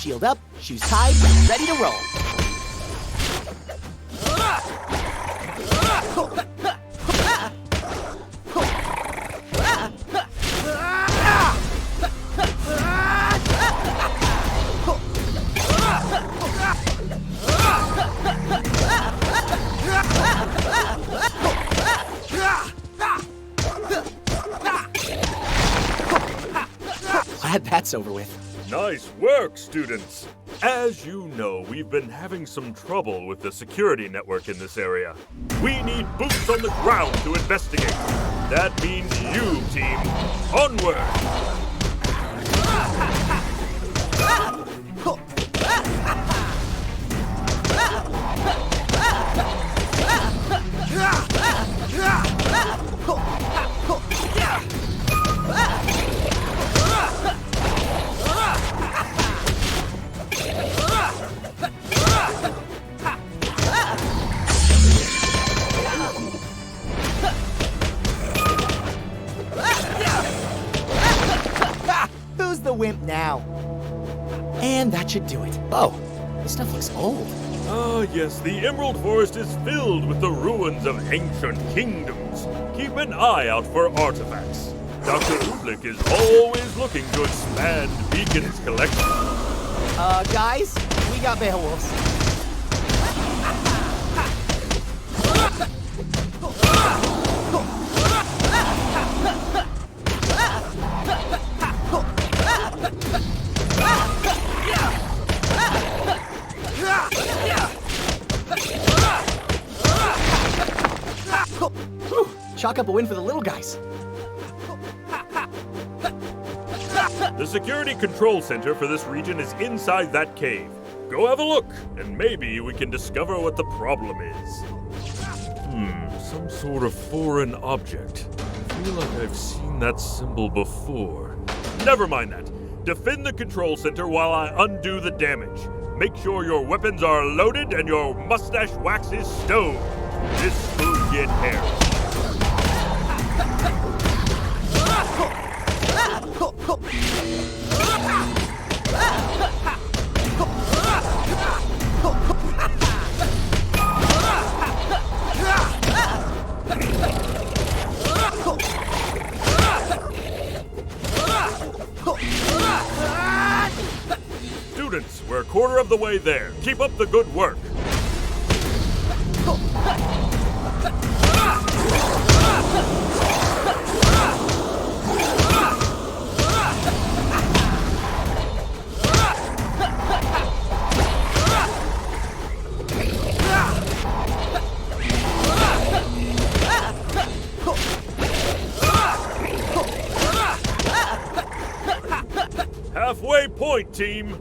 Shield up, shoes tied, ready to roll. Glad that's over with. Nice work, students! As you know, we've been having some trouble with the security network in this area. We need boots on the ground to investigate. That means you, team. Onward! Who's the wimp now? And that should do it. Oh, this stuff looks old. Ah, yes, the Emerald Forest is filled with the ruins of ancient kingdoms. Keep an eye out for artifacts. Dr. RWBY is always looking to expand Beacon's collection. Guys, we got Beowulfs. Chalk up a win for the little guys. The security control center for this region is inside that cave. Go have a look, and maybe we can discover what the problem is. Some sort of foreign object. I feel like I've seen that symbol before. Never mind that. Defend the control center while I undo the damage. Make sure your weapons are loaded and your mustache wax is stoned. This could get hairy. Students, we're a quarter of the way there. Keep up the good work. Halfway point, team.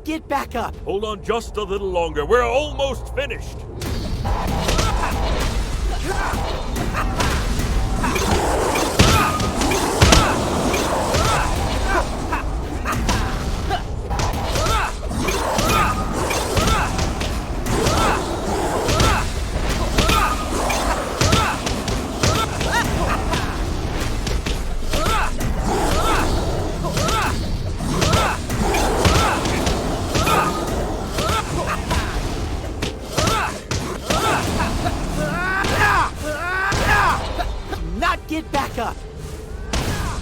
Get back up! Hold on just a little longer. We're almost finished. Get back up!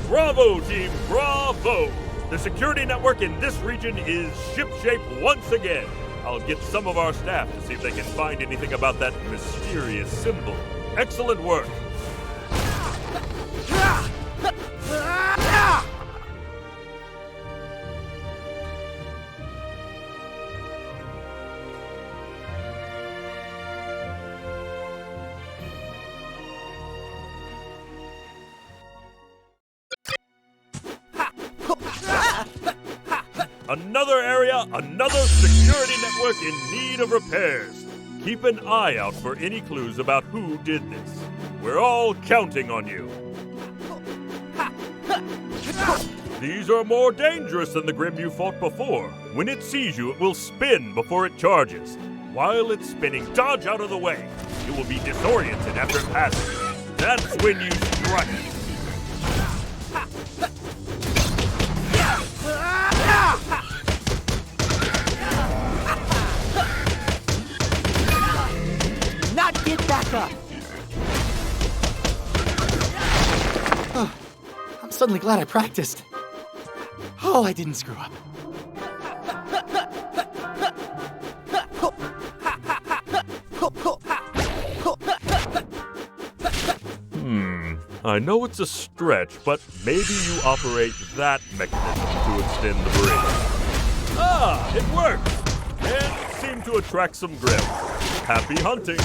Bravo, team, bravo! The security network in this region is shipshape once again. I'll get some of our staff to see if they can find anything about that mysterious symbol. Excellent work. Another area, another security network in need of repairs. Keep an eye out for any clues about who did this. We're all counting on you. These are more dangerous than the Grimm you fought before. When it sees you, it will spin before it charges. While it's spinning, dodge out of the way. You will be disoriented after passing. That's when you strike. Not get back up. Oh, I'm suddenly glad I practiced. Oh, I didn't screw up. I know it's a stretch, but maybe you operate that mechanism to extend the bridge. Ah, it worked! And seemed to attract some Grimm. Happy hunting!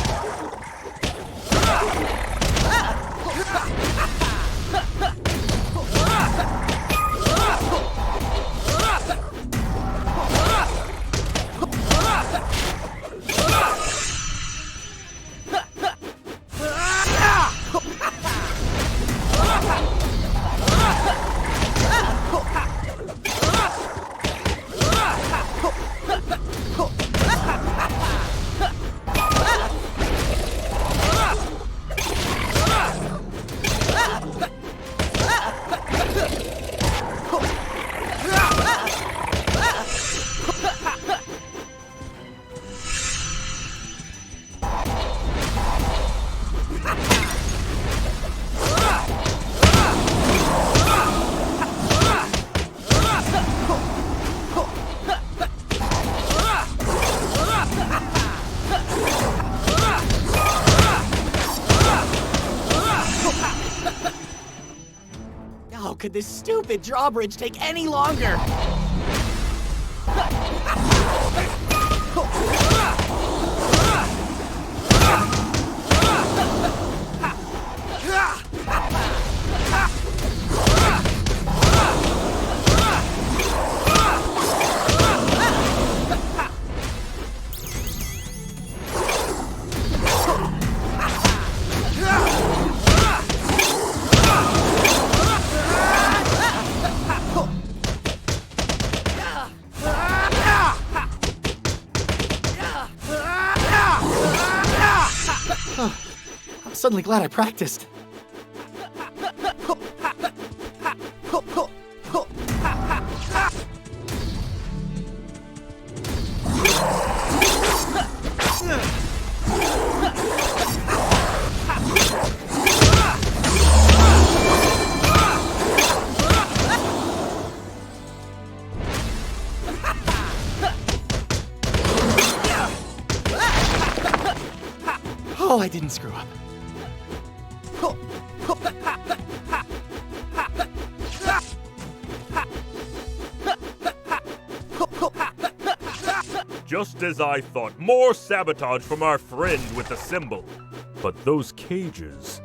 How could this stupid drawbridge take any longer? I'm suddenly glad I practiced. Oh, I didn't screw up. Just as I thought, more sabotage from our friend with the symbol. But those cages...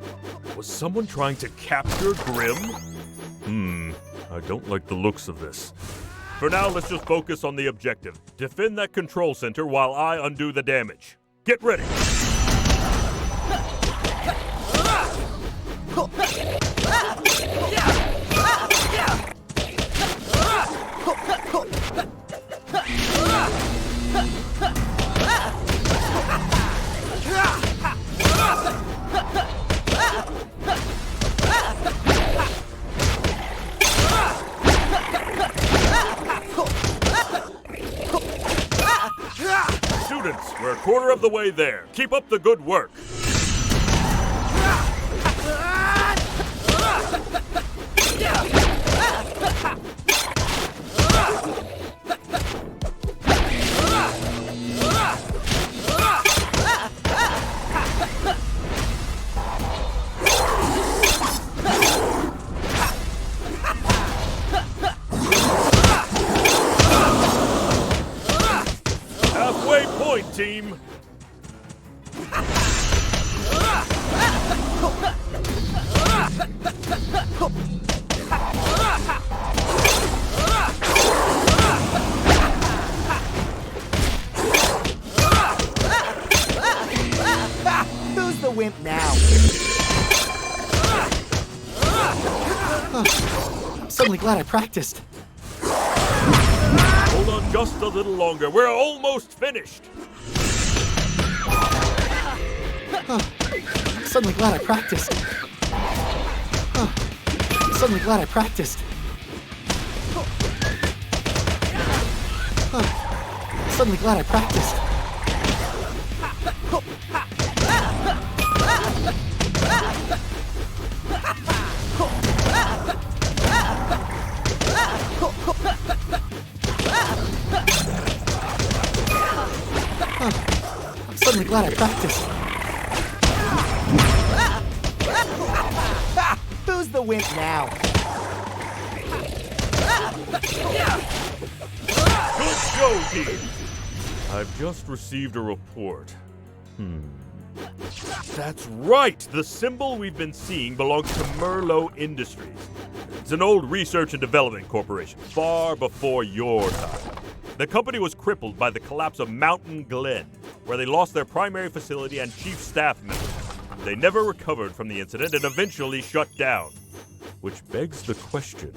Was someone trying to capture Grimm? I don't like the looks of this. For now, let's just focus on the objective. Defend that control center while I undo the damage. Get ready! Students, we're a quarter of the way there. Keep up the good work. Halfway point, team. wimp now. I'm suddenly glad I practiced. Hold on just a little longer. We're almost finished. I'm suddenly glad I practiced. I'm suddenly glad I practiced. I'm suddenly glad I practiced. I'm suddenly glad I practiced. Who's the wimp now? Good show, team. I've just received a report. That's right! The symbol we've been seeing belongs to Merlot Industries. It's an old research and development corporation, far before your time. The company was crippled by the collapse of Mountain Glen, where they lost their primary facility and chief staff member. They never recovered from the incident and eventually shut down. Which begs the question,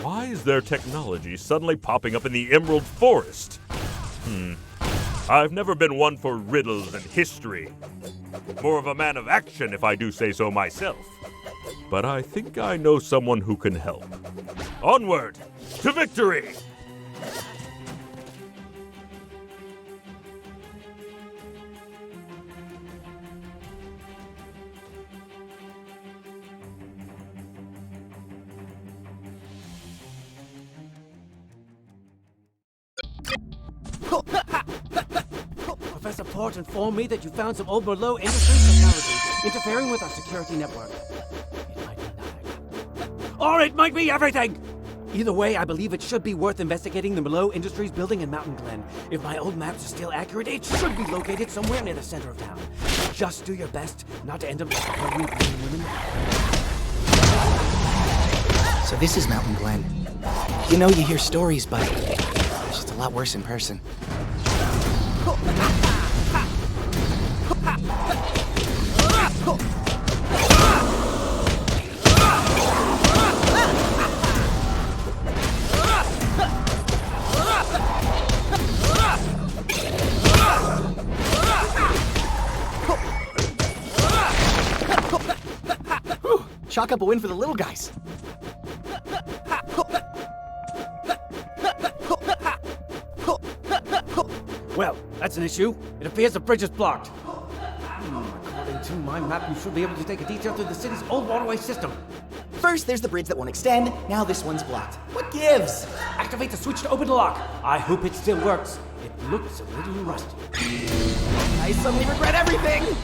why is their technology suddenly popping up in the Emerald Forest? I've never been one for riddles and history. More of a man of action, if I do say so myself. But I think I know someone who can help. Onward to victory! Professor Port informed me that you found some old Merlot Industries technology interfering with our security network. It might be nothing. Or it might be everything! Either way, I believe it should be worth investigating the Merlot Industries building in Mountain Glen. If my old maps are still accurate, it should be located somewhere near the center of town. Just do your best not to end up like the pregnant women. So this is Mountain Glen. You know, you hear stories, but it's just a lot worse in person. Chalk up a win for the little guys. Well, that's an issue. It appears the bridge is blocked. According to my map, you should be able to take a detour through the city's old waterway system. First, there's the bridge that won't extend. Now this one's blocked. What gives? Activate the switch to open the lock. I hope it still works. It looks a little rusty. I suddenly regret everything!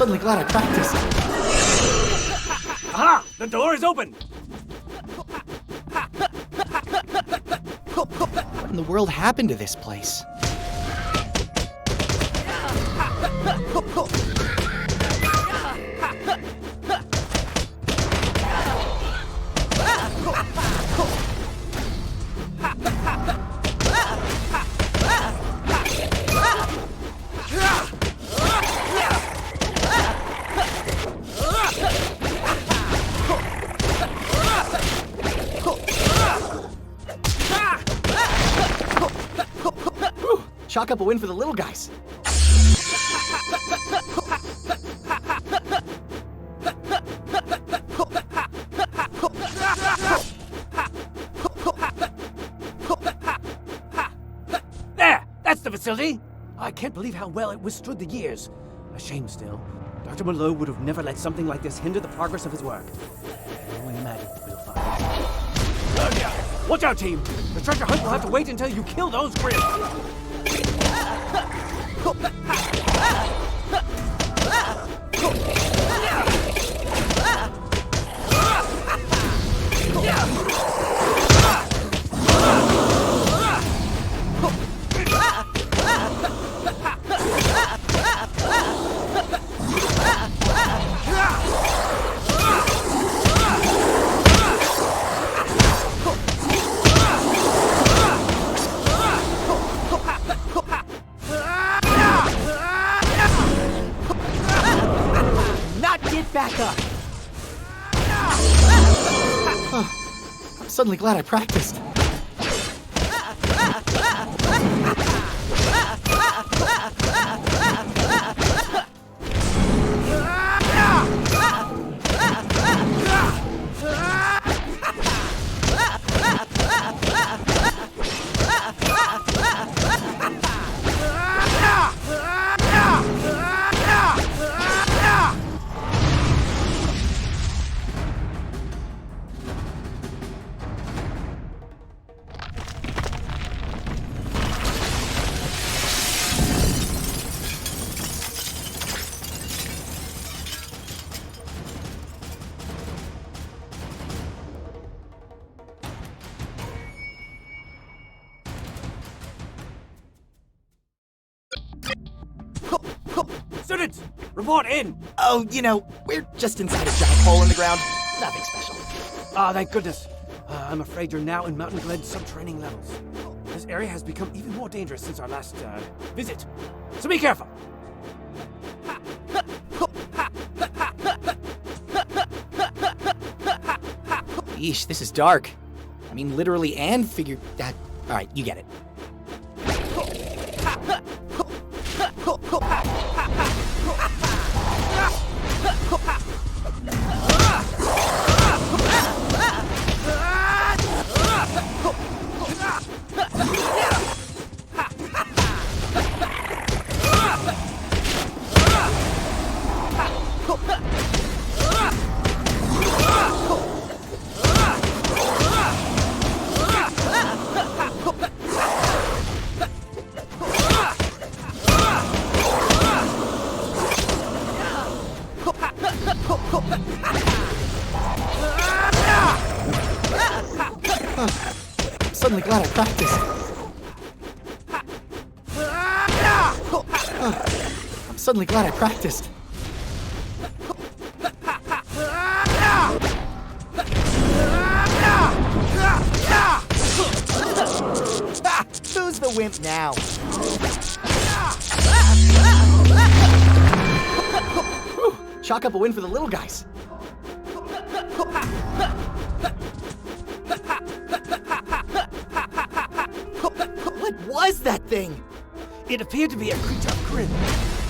suddenly glad I practiced. Aha! The door is open! What in the world happened to this place? Chalk up a win for the little guys. There! That's the facility! I can't believe how well it withstood the years. A shame still. Dr. Mallow would have never let something like this hinder the progress of his work. I can only imagine what we'll find. Watch out, team! The treasure hunt will have to wait until you kill those Grimm! Back up! I'm suddenly glad I practiced. Students, report in! Oh, you know, we're just inside a giant hole in the ground. Nothing special. Ah, thank goodness. I'm afraid you're now in Mountain Glen's subterranean levels. This area has become even more dangerous since our last, visit. So be careful! Yeesh, this is dark. I mean, literally and figure... Alright, you get it. I'm suddenly glad I practiced. I'm suddenly glad I practiced. Who's the wimp now? Chalk up a win for the little guys. What was that thing? It appeared to be a creature of Grimm,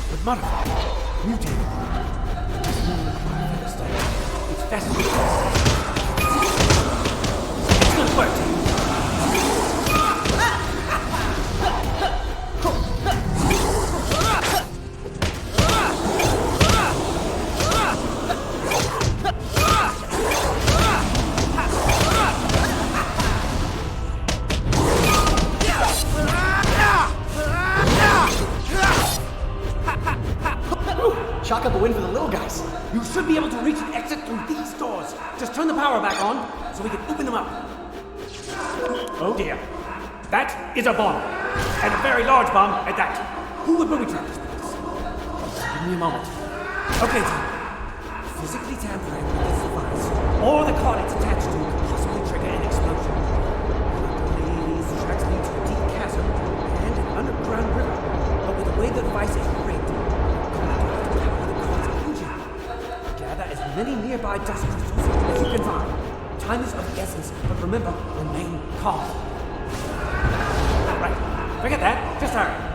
but modified, mutated. It's fascinating. Excellent work, team. Chalk Chalk up a win for the little guys. You should be able to reach an exit through these doors. Just turn the power back on so we can open them up. Oh dear. That is a bomb. And a very large bomb at that. Who would booby trap this place? Give me a moment. Okay, team. Physically tampering with this device, or the card it's attached to, could possibly trigger an explosion. These tracks lead to a deep chasm and an underground river. But with the way the device is rigged, you're going to have to power the card's engine. Gather as many nearby dust crystals as you can find. Time is of the essence, but remember, remain calm. Right, forget that. Just hurry.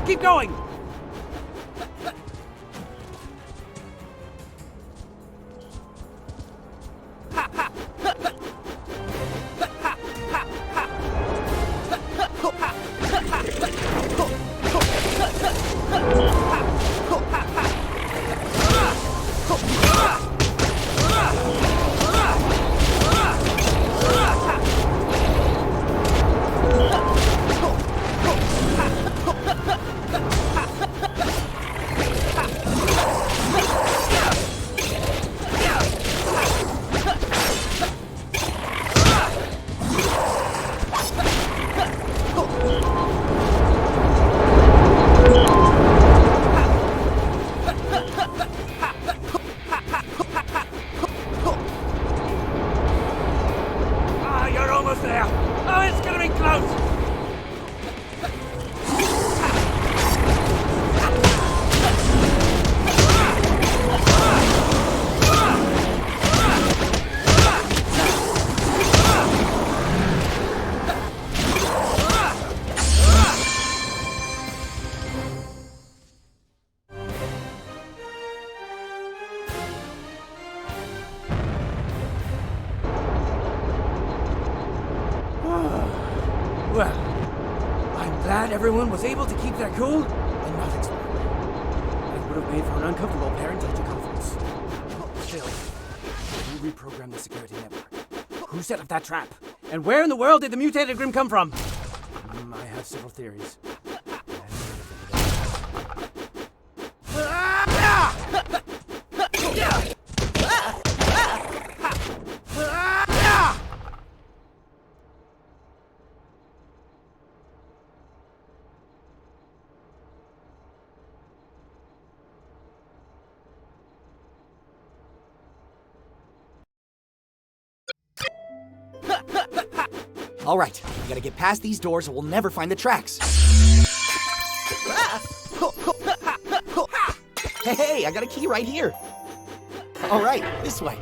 Keep going! Well, I'm glad everyone was able to keep their cool and not explode. That would have made for an uncomfortable parent-teacher conference. Still, who reprogrammed the security network? Who set up that trap? And where in the world did the mutated Grimm come from? I have several theories. All right, we gotta get past these doors or we'll never find the tracks. Hey, I got a key right here. All right, this way.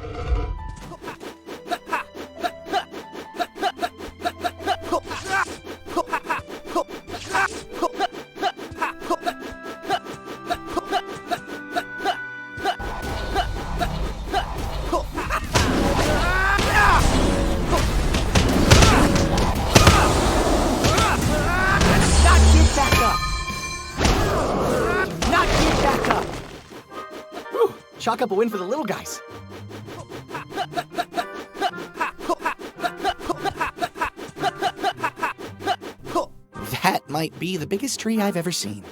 Chalk up a win for the little guys. That might be the biggest tree I've ever seen.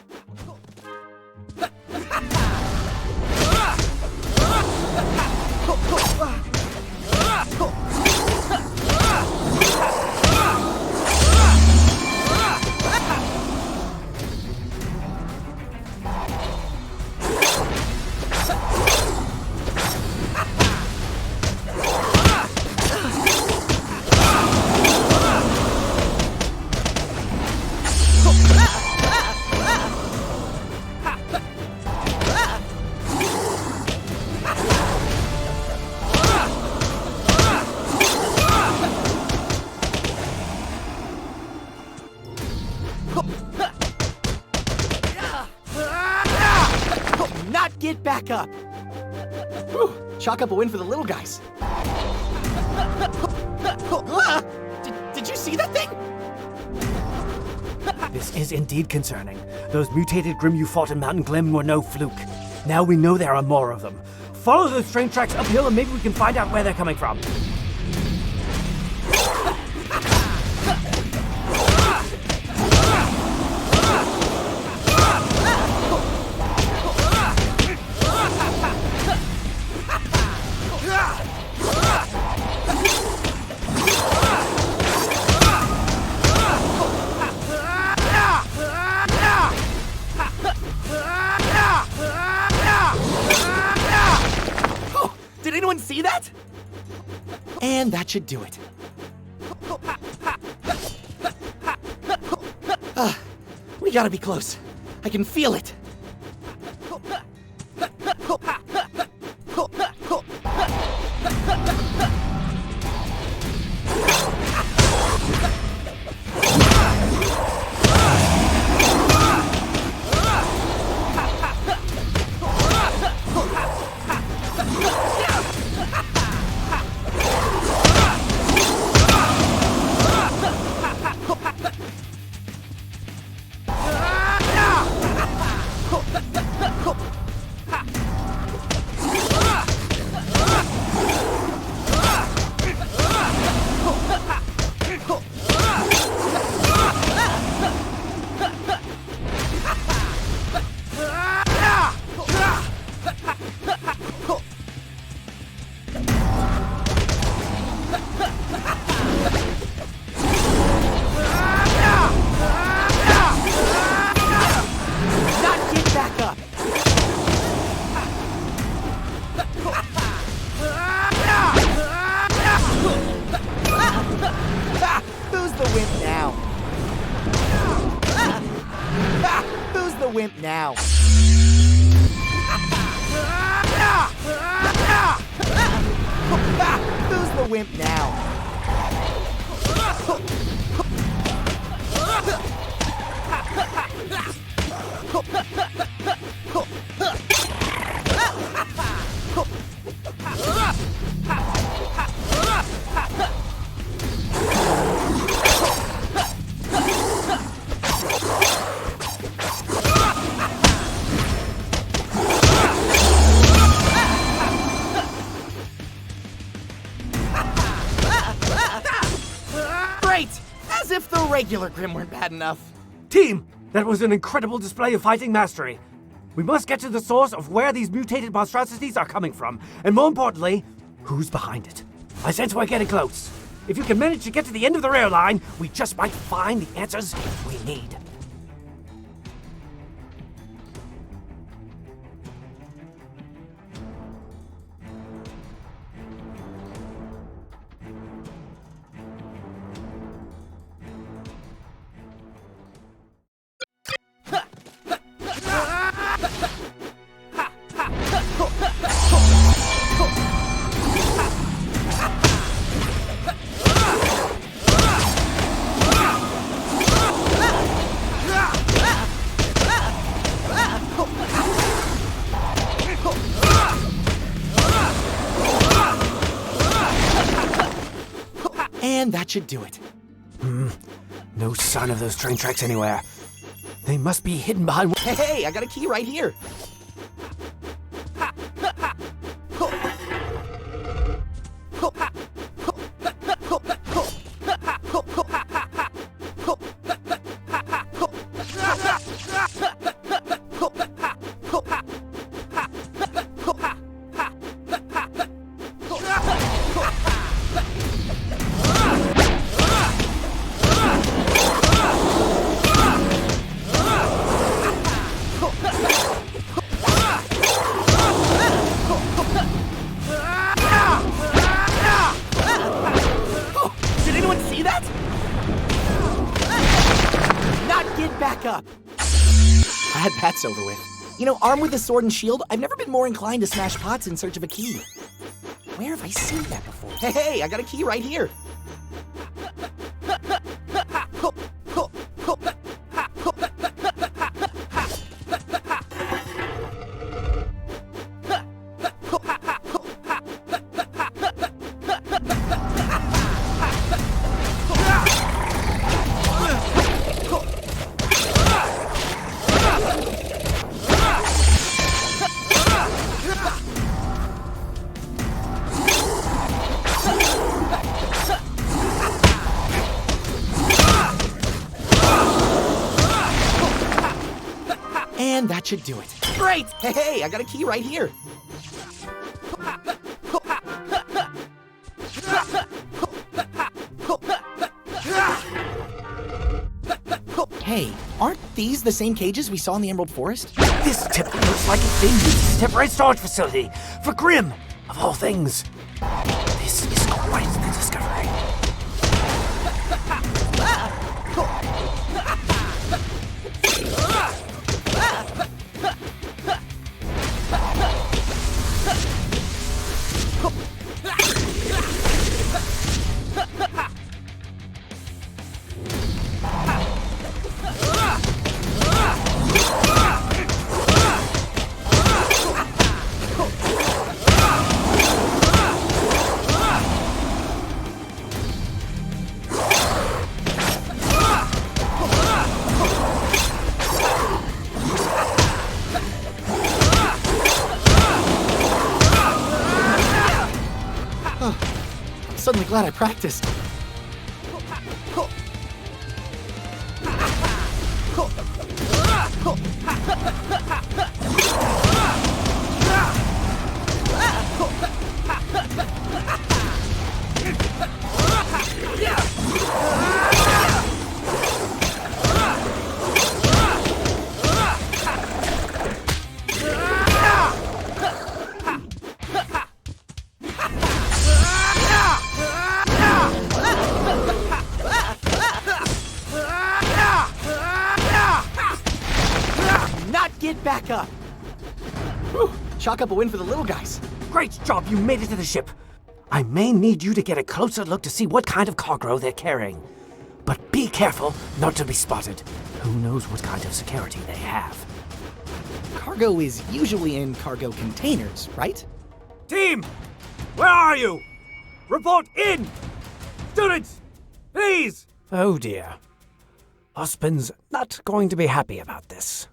back up. Whew, chalk up a win for the little guys. Did you see that thing? This is indeed concerning. Those mutated Grimm you fought in Mountain Glim were no fluke. Now we know there are more of them. Follow those train tracks uphill and maybe we can find out where they're coming from. Did anyone see that? And that should do it. We gotta be close. I can feel it. Wimp now. Who's the wimp now? As if the regular Grimm weren't bad enough. Team, that was an incredible display of fighting mastery. We must get to the source of where these mutated monstrosities are coming from, and more importantly, who's behind it. I sense we're getting close. If you can manage to get to the end of the rail line, we just might find the answers we need. And that should do it. No sign of those train tracks anywhere. They must be hidden behind. Hey, I got a key right here. Back up. Glad that's over with. You know, armed with a sword and shield, I've never been more inclined to smash pots in search of a key. Where have I seen that before? Hey, I got a key right here. And that should do it. Great! Hey, I got a key right here. Hey, aren't these the same cages we saw in the Emerald Forest? This tip looks like it's being used as a temporary storage facility for Grimm, of all things. This is quite the discovery. I'm suddenly glad I practiced. Get back up! Whew, chalk up a win for the little guys. Great job, you made it to the ship. I may need you to get a closer look to see what kind of cargo they're carrying. But be careful not to be spotted. Who knows what kind of security they have. Cargo is usually in cargo containers, right? Team! Where are you? Report in! Students! Please! Oh dear. Ospin's not going to be happy about this.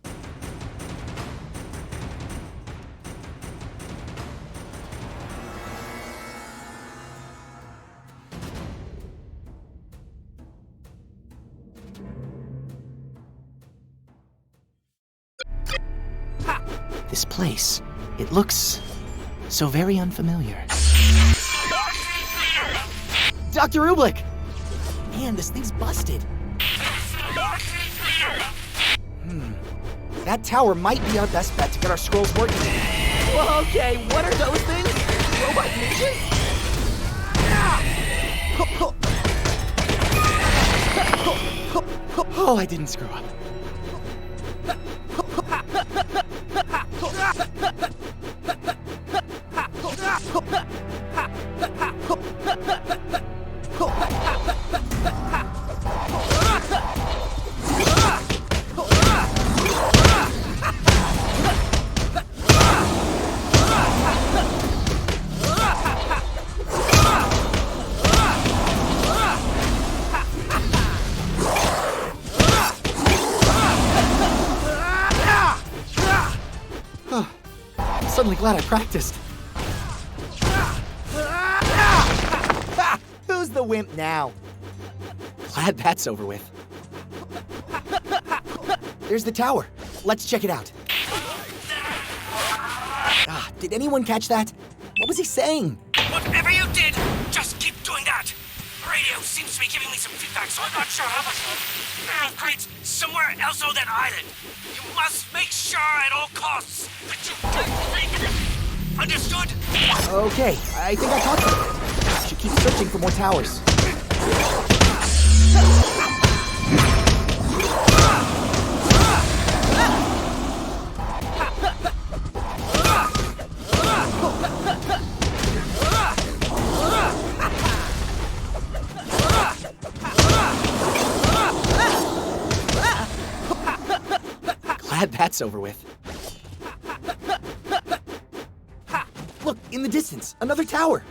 This place, it looks so very unfamiliar. Dr. RWBY! Man, this thing's busted. That tower might be our best bet to get our scrolls working. Well, okay, what are those things? Robot ninjas? Oh, I didn't screw up. I'm suddenly glad I practiced. Ha! Who's the wimp now? Glad that's over with. There's the tower. Let's check it out. Did anyone catch that? What was he saying? Whatever you did, just keep doing that. The radio seems to be giving me some feedback, so I'm not sure how much crates somewhere else on that island. You must make sure at all costs that you don't break it. Understood? Okay, I think I caught them. Should keep searching for more towers. Glad that's over with. Look, in the distance, another tower.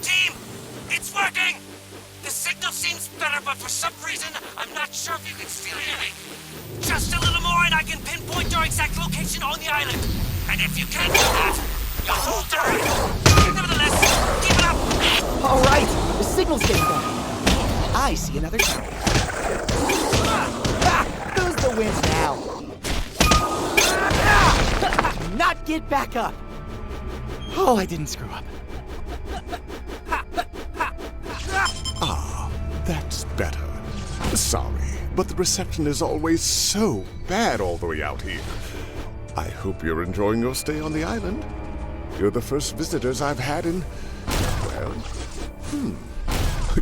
Team, it's working! The signal seems better, but for some reason, I'm not sure if you can still hear me. Just a little more and I can pinpoint your exact location on the island. And if you can't do that, Nevertheless, keep it up! All right, the signal's getting better. I see another tower. Who's the wind now? Not get back up. Oh, I didn't screw up. That's better. Sorry, but the reception is always so bad all the way out here. I hope you're enjoying your stay on the island. You're the first visitors I've had in... well...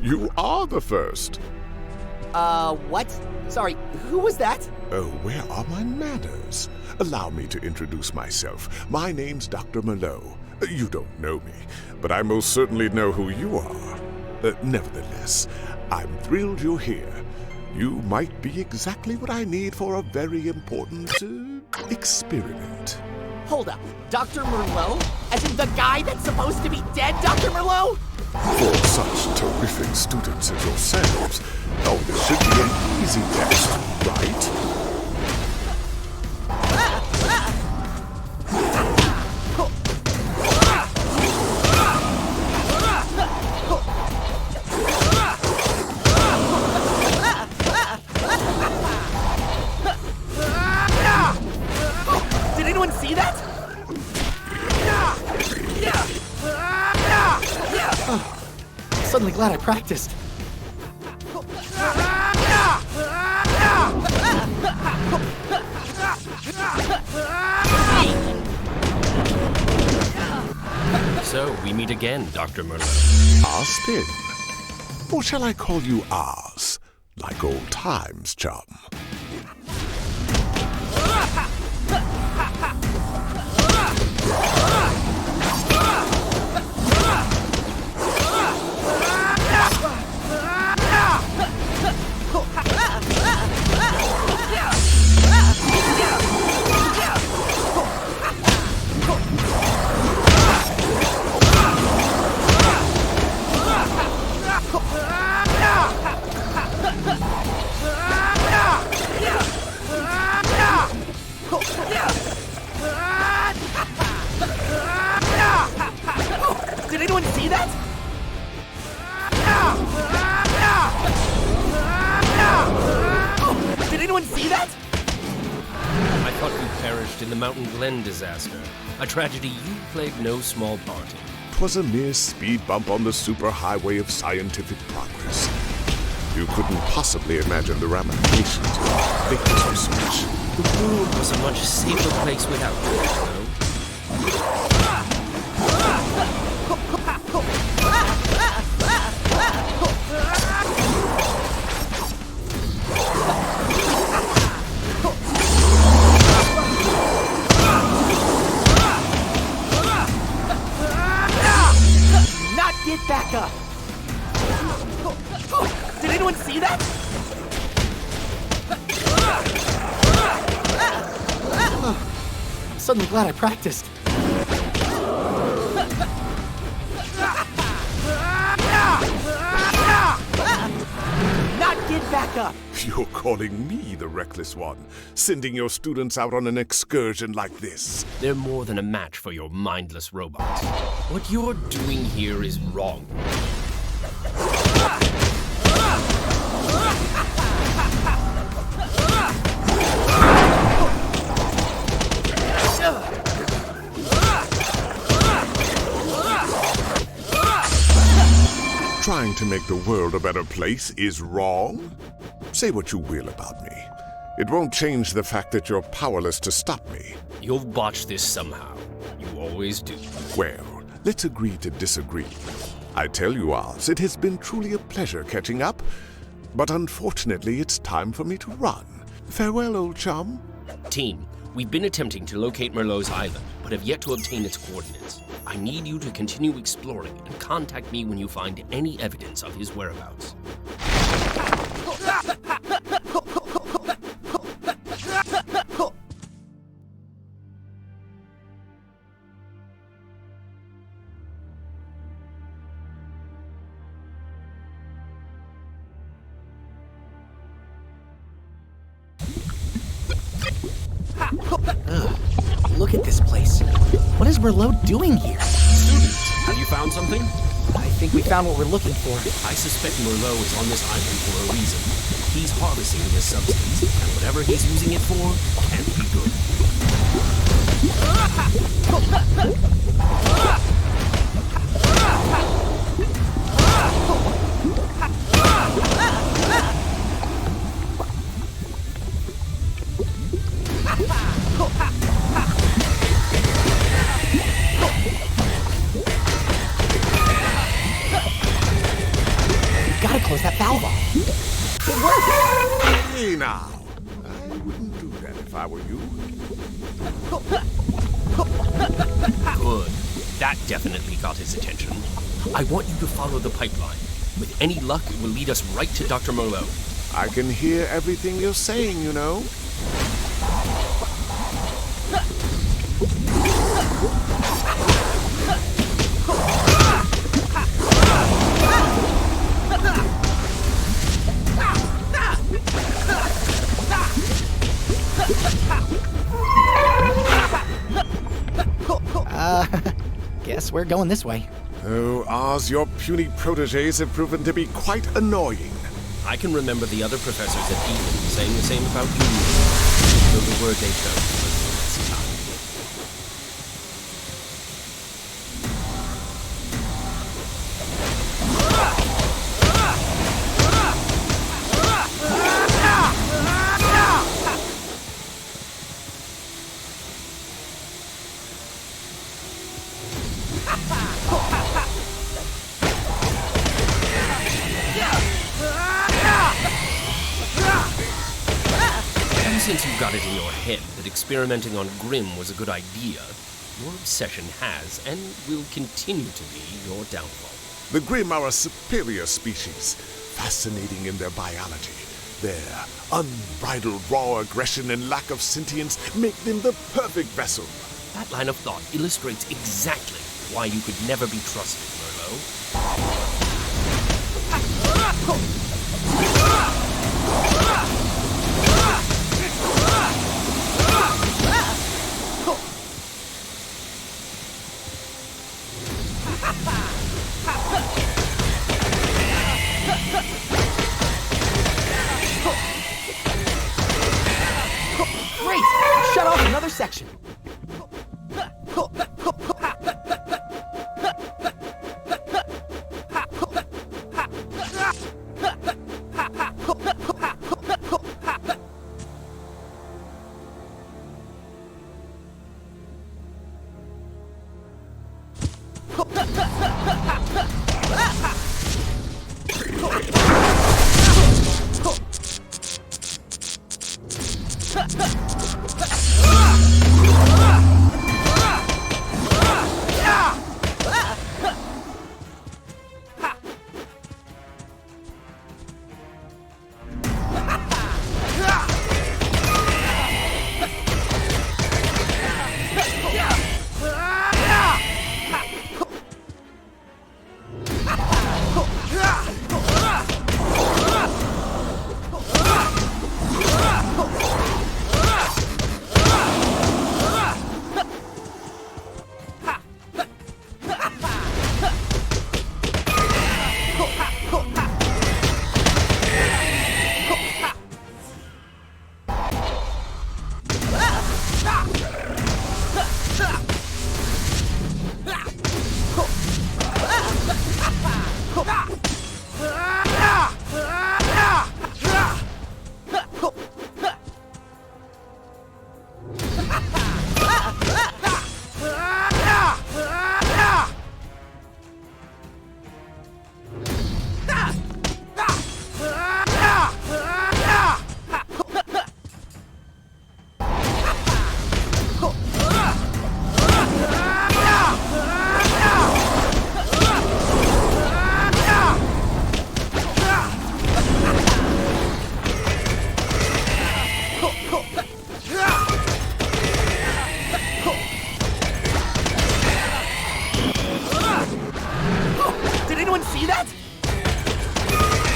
You are the first. What? Sorry, who was that? Oh, where are my manners? Allow me to introduce myself. My name's Dr. Merlot. You don't know me, but I most certainly know who you are. Nevertheless, I'm thrilled you're here. You might be exactly what I need for a very important experiment. Hold up, Dr. Merlot? As in the guy that's supposed to be dead, Dr. Merlot? For such terrific students as yourselves, oh, this should be an easy test, right? Did anyone see that? I'm suddenly glad I practiced. So, we meet again, Dr. Merlot. Spin. Or shall I call you ours? Like old times, chum. Did anyone see that? Did anyone see that? I thought you perished in the Mountain Glen disaster. A tragedy you played no small part in. 'Twas a mere speed bump on the superhighway of scientific progress. You couldn't possibly imagine the ramifications of victims research. The world was a much safer place without you, though. Not get back up. Did anyone see that? I'm suddenly glad I practiced. Not get back up. You're calling me the reckless one, sending your students out on an excursion like this. They're more than a match for your mindless robots. What you're doing here is wrong. Trying to make the world a better place is wrong? Say what you will about me. It won't change the fact that you're powerless to stop me. You'll botch this somehow. You always do. Well, let's agree to disagree. I tell you, Oz, it has been truly a pleasure catching up, but unfortunately it's time for me to run. Farewell, old chum. Team, we've been attempting to locate Merlot's island, but have yet to obtain its coordinates. I need you to continue exploring and contact me when you find any evidence of his whereabouts. Look Look at this place. What is Merlot doing here? Students, have you found something? I think we found what we're looking for. I suspect Merlot is on this island for a reason. He's harvesting this substance, and whatever he's using it for can't be good. Gotta close that valve off. It worked! Hey now, I wouldn't do that if I were you. Good. That definitely got his attention. I want you to follow the pipeline. With any luck, it will lead us right to Dr. Merlot. I can hear everything you're saying, you know. Guess we're going this way. Oh, Oz, your puny protégés have proven to be quite annoying. I can remember the other professors at Eden saying the same about you, though the word they chose was last time. Since you got it in your head that experimenting on Grimm was a good idea, your obsession has and will continue to be your downfall. The Grimm are a superior species, fascinating in their biology. Their unbridled raw aggression and lack of sentience make them the perfect vessel. That line of thought illustrates exactly why you could never be trusted, Merlot. Great! Shut off another section.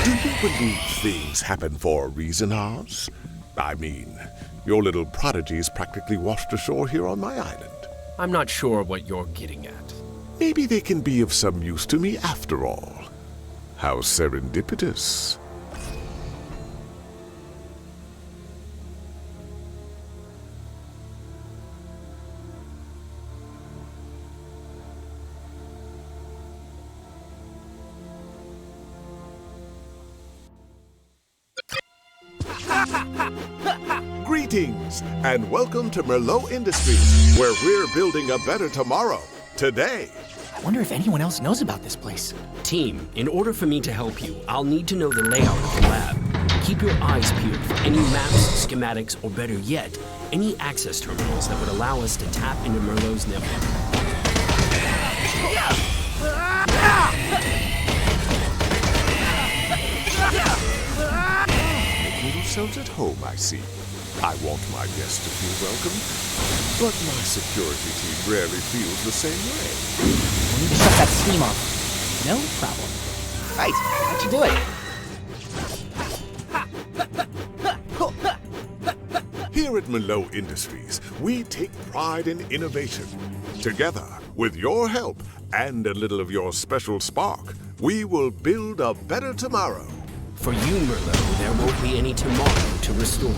Do you believe things happen for a reason, Oz? I mean, Your little prodigies practically washed ashore here on my island. I'm not sure what you're getting at. Maybe they can be of some use to me after all. How serendipitous. Greetings, and welcome to Merlot Industries, where we're building a better tomorrow, today. I wonder if anyone else knows about this place. Team, in order for me to help you, I'll need to know the layout of the lab. Keep your eyes peeled for any maps, schematics, or better yet, any access terminals that would allow us to tap into Merlot's network. Making yourselves at home, I see. I want my guests to feel welcome, but my security team rarely feels the same way. We need to shut that steam off. No problem. Right, how'd you do it? Here at Merlot Industries, we take pride in innovation. Together, with your help and a little of your special spark, we will build a better tomorrow. For you, Merlot, there won't be any tomorrow to restore.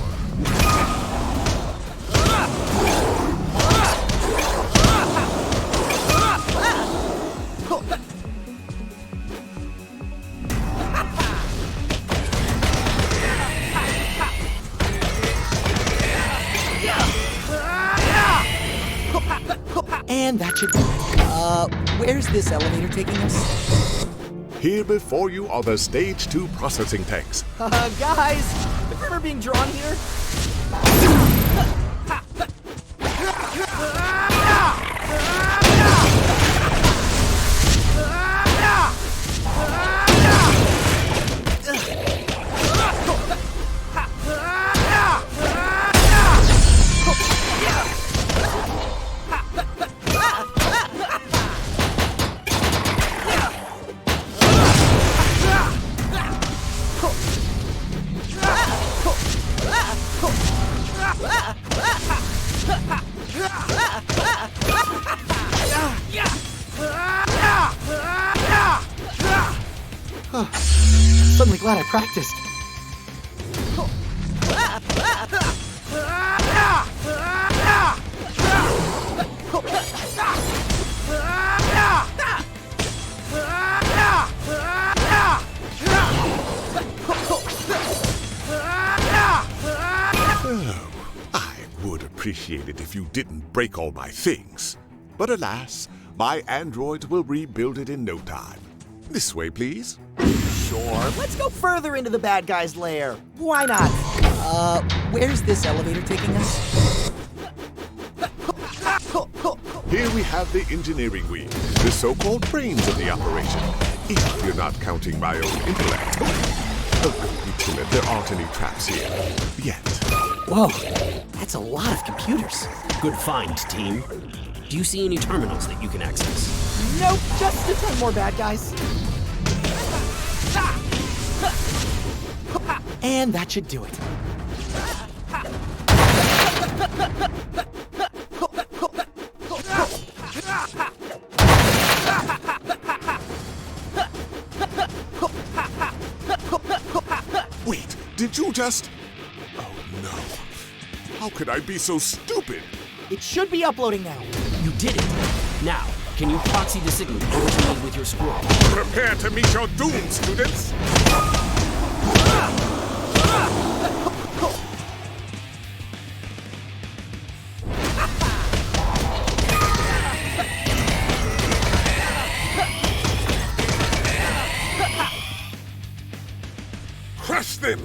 And that should be it. Where's this elevator taking us? Here before you are the Stage 2 processing tanks. Guys, the Grimm are being drawn here. Suddenly glad I practiced. Oh, I would appreciate it if you didn't break all my things. But alas, my androids will rebuild it in no time. This way, please. Sure, let's go further into the bad guy's lair. Why not? Where's this elevator taking us? Here we have the engineering wing, the so-called brains of the operation. If you're not counting my own intellect. Oh, don't be timid, there aren't any traps here. Yet. Whoa, that's a lot of computers. Good find, team. Do you see any terminals that you can access? Nope, just a ton more bad guys. And that should do it. Wait, did you just... Oh no. How could I be so stupid? It should be uploading now. You did it! Now, can you proxy the signal over to me with your scroll? Prepare to meet your doom, students! Crush them!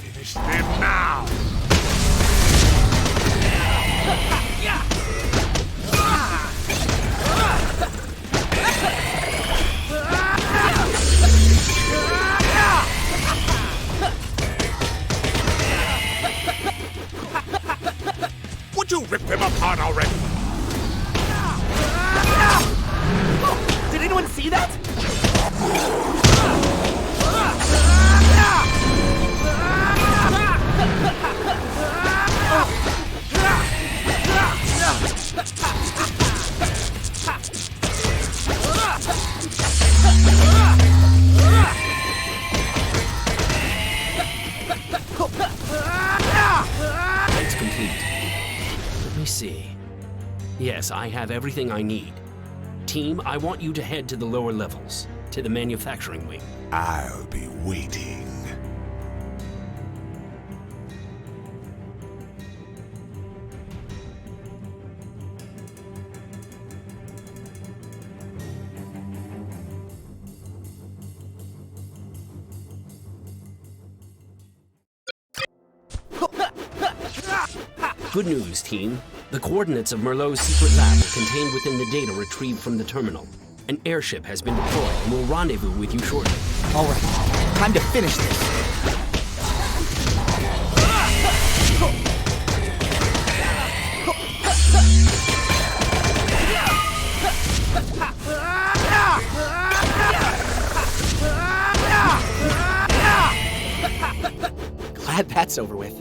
Finish them see that? It's complete. Let me see. Yes, I have everything I need. Team, I want you to head to the lower levels, to the manufacturing wing. I'll be waiting. Good news, team. The coordinates of Merlot's secret lab are contained within the data retrieved from the terminal. An airship has been deployed and will rendezvous with you shortly. All right, time to finish this. Glad that's over with.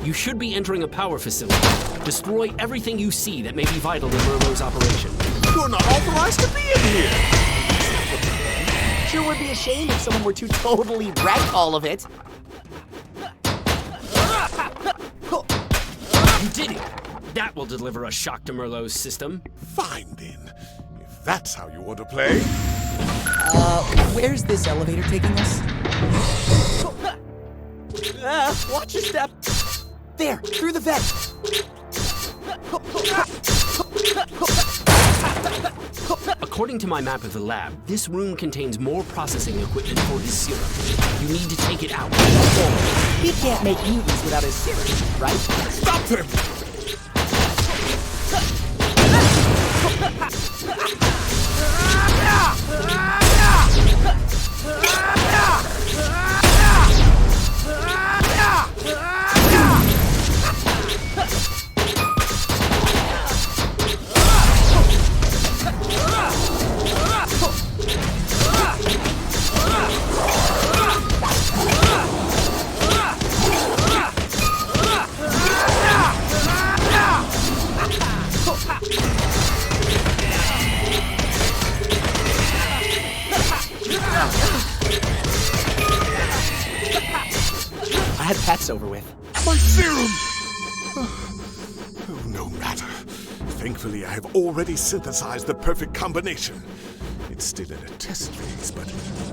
You should be entering a power facility. Destroy everything you see that may be vital to Merlot's operation. You're not authorized to be in here! Sure would be a shame if someone were to totally wreck all of it. You did it! That will deliver a shock to Merlot's system. Fine then, if that's how you want to play. Where's this elevator taking us? Watch your step. There, through the vent. According to my map of the lab, this room contains more processing equipment for his serum. You need to take it out. He can't make mutants without his serum, right? Stop him! Glad that's over with. My serum! Oh, no matter. Thankfully, I have already synthesized the perfect combination. It's still in a test phase, but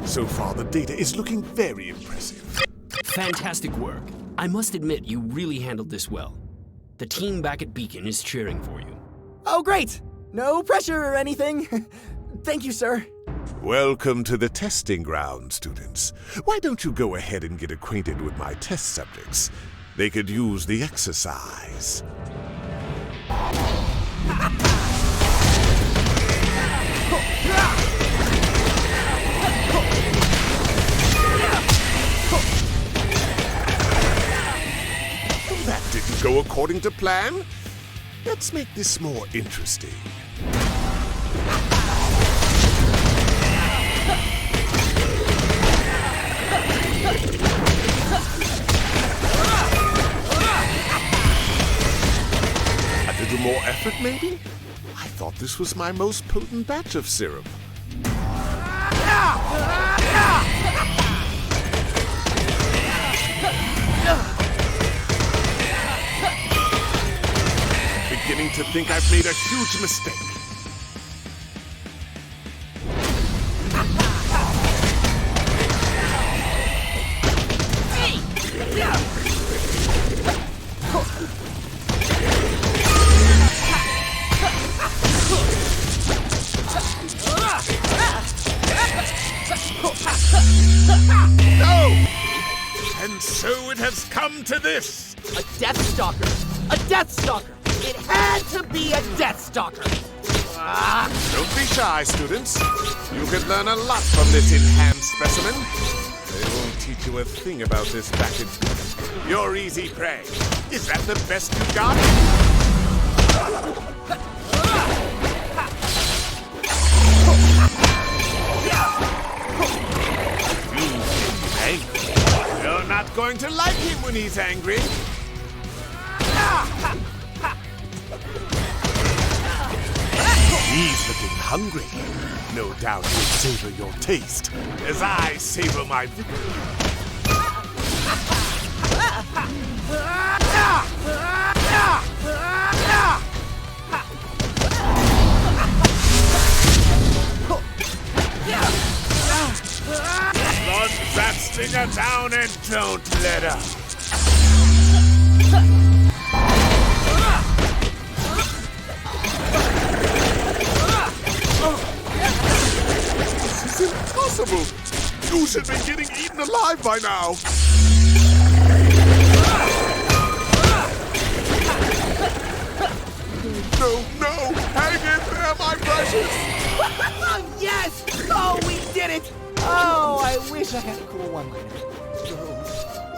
so far the data is looking very impressive. Fantastic work. I must admit, you really handled this well. The team back at Beacon is cheering for you. Oh, great. No pressure or anything. Thank you, sir. Welcome to the testing ground, students. Why don't you go ahead and get acquainted with my test subjects? They could use the exercise. That didn't go according to plan. Let's make this more interesting. A little more effort, maybe? I thought this was my most potent batch of serum. Beginning to think I've made a huge mistake. No! And so it has come to this! A Death Stalker! A Death Stalker! It had to be a Death Stalker! Don't be shy, students. You could learn a lot from this enhanced specimen. They won't teach you a thing about this back in... You're easy prey. Is that the best you got? You're not going to like him when he's angry. He's looking hungry. No doubt he'll savor your taste as I savor my victory. Run that stinger down and don't let up. This is impossible. You should be getting eaten alive by now. No, hang in there, my precious. Yes! Oh, we did it! Oh, I wish I had a cool one-liner.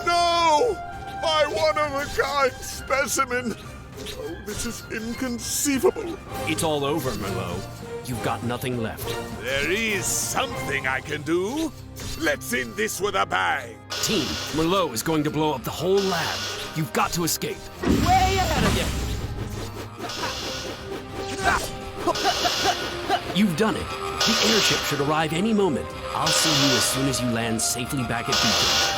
No! My one-of-a-kind specimen! Oh, this is inconceivable. It's all over, Merlot. You've got nothing left. There is something I can do. Let's end this with a bang. Team, Merlot is going to blow up the whole lab. You've got to escape. Way ahead of you! You've done it. The airship should arrive any moment. I'll see you as soon as you land safely back at Beacon.